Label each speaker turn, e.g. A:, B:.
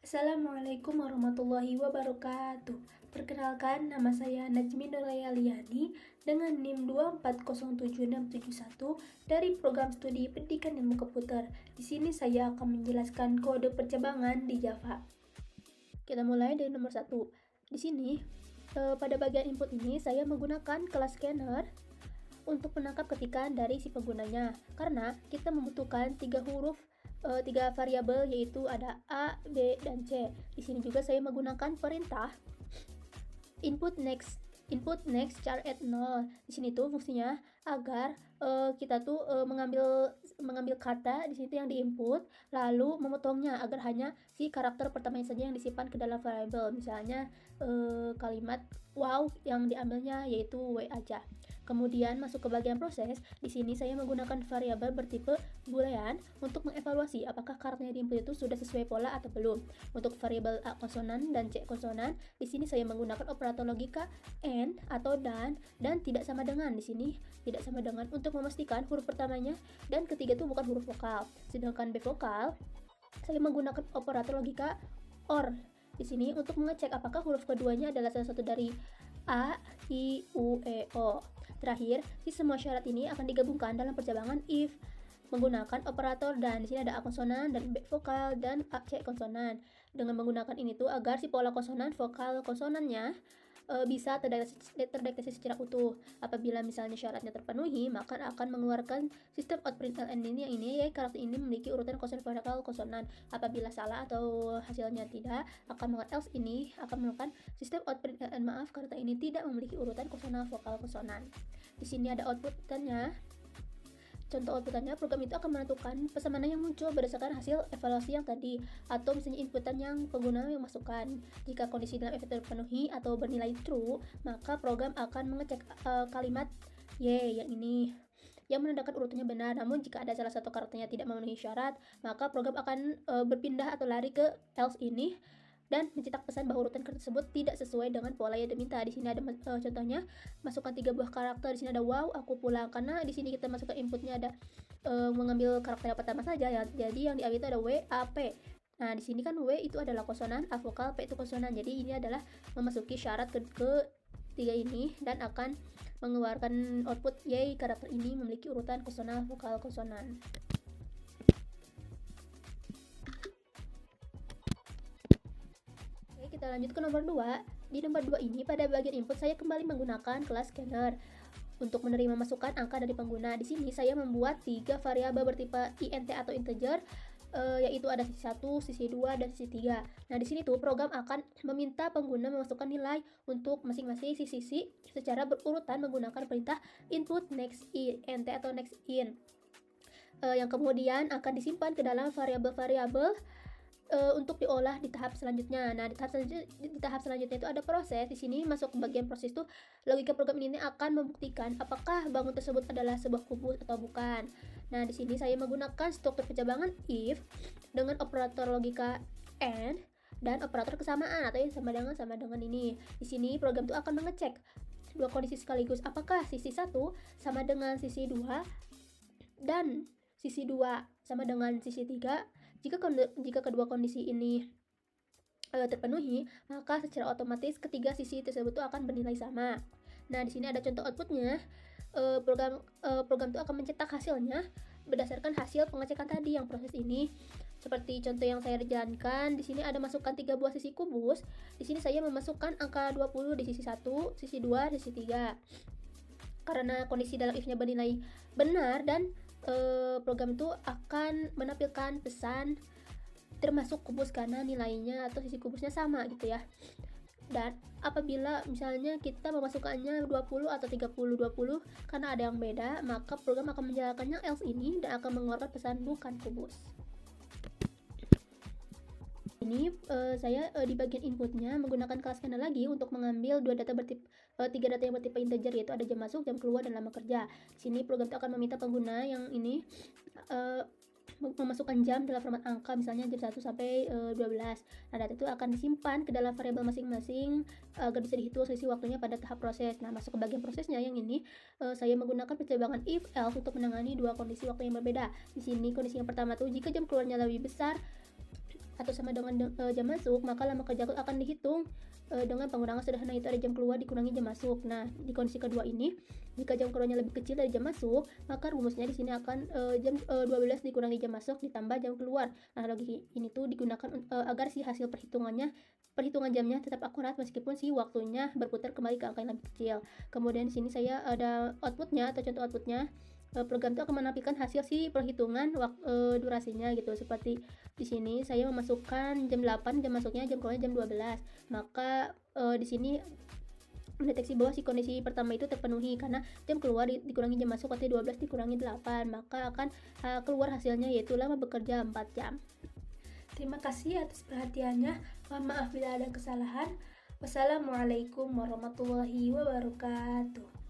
A: Assalamualaikum warahmatullahi wabarakatuh. Perkenalkan, nama saya Najmi Nuraya Liani dengan NIM 2407671 dari program studi Pendidikan Ilmu Komputer. Di sini saya akan menjelaskan kode percabangan di Java. Kita mulai dari nomor 1. Di sini, pada bagian input ini saya menggunakan kelas scanner untuk menangkap ketikan dari si penggunanya, karena kita membutuhkan 3 variabel, yaitu ada A, B, dan C. Di sini juga saya menggunakan perintah input next char at 0. Di sini tuh fungsinya agar kita tuh mengambil kata di situ yang diinput, lalu memotongnya agar hanya si karakter pertamanya saja yang disimpan ke dalam variabel. Misalnya kalimat wow yang diambilnya yaitu W aja. Kemudian masuk ke bagian proses. Di sini saya menggunakan variabel bertipe boolean untuk mengevaluasi apakah karakternya di input itu sudah sesuai pola atau belum. Untuk variabel A konsonan dan C konsonan, di sini saya menggunakan operator logika and atau dan tidak sama dengan. Di sini tidak sama dengan untuk memastikan huruf pertamanya dan ketiga itu bukan huruf vokal. Sedangkan B vokal, saya menggunakan operator logika or di sini untuk mengecek apakah huruf keduanya adalah salah satu dari A, I, U, E, O. Terakhir, si semua syarat ini akan digabungkan dalam percabangan if menggunakan operator dan. Di sini ada A konsonan dan B vokal dan A C konsonan. Dengan menggunakan ini tuh agar si pola konsonan vokal konsonannya bisa terdeteksi secara utuh. Apabila misalnya syaratnya terpenuhi, maka akan mengeluarkan sistem output ln ini, yang ini ya karakter ini memiliki urutan konsonan vokal konsonan. Apabila salah atau hasilnya tidak, akan menggunakan else ini akan melakukan sistem output ln karakter ini tidak memiliki urutan konsonan vokal konsonan. Di sini ada outputannya. Contoh outputannya, program itu akan menentukan pesan mana yang muncul berdasarkan hasil evaluasi yang tadi, atau misalnya inputan yang pengguna yang masukkan. Jika kondisi dalam if terpenuhi atau bernilai true, maka program akan mengecek kalimat Y yang ini yang menandakan urutannya benar. Namun jika ada salah satu karakternya tidak memenuhi syarat, maka program akan berpindah atau lari ke else ini dan mencetak pesan bahwa urutan tersebut tidak sesuai dengan pola yang diminta. Di sini ada contohnya, masukkan 3 buah karakter. Di sini ada wow, aku pulang, karena di sini kita masukkan inputnya ada mengambil karakter yang pertama saja ya. Jadi yang diambil itu ada W, A, P. Nah, di sini kan W itu adalah konsonan, A vokal, P itu konsonan. Jadi ini adalah memasuki syarat ke 3 ini dan akan mengeluarkan output Y karakter ini memiliki urutan konsonan, vokal, konsonan. Kita lanjut ke nomor 2. Di nomor 2 ini, pada bagian input saya kembali menggunakan kelas scanner untuk menerima masukan angka dari pengguna. Di sini saya membuat 3 variabel bertipe int atau integer, yaitu ada sisi 1, sisi 2, dan sisi 3. Nah, di sini tuh program akan meminta pengguna memasukkan nilai untuk masing-masing sisi secara berurutan menggunakan perintah input next int atau next in, yang kemudian akan disimpan ke dalam variabel-variabel untuk diolah di tahap selanjutnya. Nah, di tahap selanjutnya itu ada proses. Di sini masuk ke bagian proses itu, logika program ini akan membuktikan apakah bangun tersebut adalah sebuah kubus atau bukan. Nah, di sini saya menggunakan struktur pencabangan if dengan operator logika and dan operator kesamaan atau yang sama dengan ini. Di sini program itu akan mengecek dua kondisi sekaligus, apakah sisi 1 sama dengan sisi 2 dan sisi 2 sama dengan sisi 3. Jika kedua kondisi ini terpenuhi, maka secara otomatis ketiga sisi tersebut akan bernilai sama. Nah, di sini ada contoh outputnya. Program itu akan mencetak hasilnya berdasarkan hasil pengecekan tadi yang proses ini. Seperti contoh yang saya jalankan, di sini ada masukkan 3 buah sisi kubus. Di sini saya memasukkan angka 20 di sisi 1, sisi 2, sisi 3. Karena kondisi dalam if-nya bernilai benar dan program itu akan menampilkan pesan termasuk kubus karena nilainya atau sisi kubusnya sama gitu ya. Dan apabila misalnya kita memasukkannya 20 atau 30-20 karena ada yang beda, maka program akan menjalankannya else ini dan akan mengeluarkan pesan bukan kubus. Ini saya di bagian inputnya menggunakan kelas scanner lagi untuk mengambil 3 data yang bertipe integer, yaitu ada jam masuk, jam keluar, dan lama kerja. Di sini program itu akan meminta pengguna yang ini memasukkan jam dalam format angka, misalnya jam 1 sampai 12. Nah, data itu akan disimpan ke dalam variabel masing-masing agar bisa dihitung selisih waktunya pada tahap proses. Nah, masuk ke bagian prosesnya yang ini, saya menggunakan percabangan if else untuk menangani 2 kondisi waktu yang berbeda. Di sini kondisi yang pertama tuh, jika jam keluarnya lebih besar atau sama dengan jam masuk, maka lama kerja akan dihitung dengan pengurangan sederhana, itu ada jam keluar dikurangi jam masuk. Nah, di kondisi kedua ini, jika jam keluarnya lebih kecil dari jam masuk, maka rumusnya di sini akan jam 12 dikurangi jam masuk ditambah jam keluar. Nah, logika ini tuh digunakan agar si hasil perhitungan jamnya tetap akurat meskipun si waktunya berputar kembali ke angka yang lebih kecil. Kemudian di sini saya ada outputnya atau contoh outputnya. Program itu akan menampilkan hasil si perhitungan durasinya gitu. Seperti di sini saya memasukkan jam 8, jam masuknya, jam keluarnya jam 12. Maka di sini mendeteksi bahwa si kondisi pertama itu terpenuhi karena jam keluar dikurangi jam masuk artinya 12 dikurangi 8, maka akan keluar hasilnya yaitu lama bekerja 4 jam. Terima kasih atas perhatiannya. Mohon maaf bila ada kesalahan. Wassalamualaikum warahmatullahi wabarakatuh.